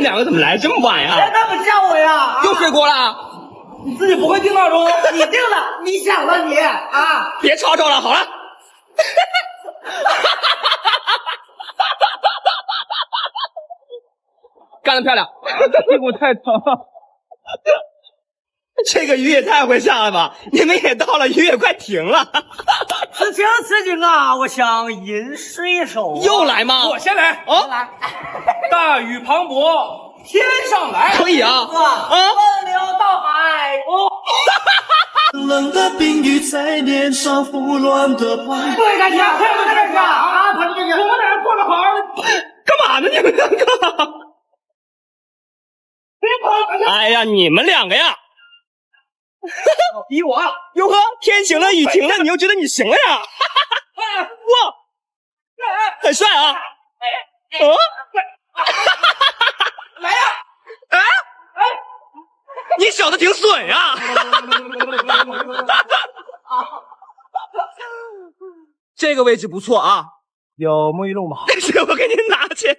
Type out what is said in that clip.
两个怎么来这么晚呀？别那么叫我呀！又睡过了？你自己不会定闹钟？你定的，你想的你啊！别吵吵了，好了。干得漂亮！屁股太疼了。这个雨也太会下了吧！你们也到了，雨也快停了。此情此景啊，我想饮水手、啊。又来吗？我先来。哦，来。大雨磅礴，天上来。可以啊。奔流到海。冷的冰雨在脸上胡乱的拍。对着你，对不对着啊？他们这个，我们俩过得好好的。干嘛呢？你们两个？哎呀，你们两个呀！逼我！哟呵，天晴了，雨停了，你又觉得你行了呀？哇，很帅啊！来呀！你小子挺损呀！这个位置不错啊，有沐浴露吗？这我给您拿去。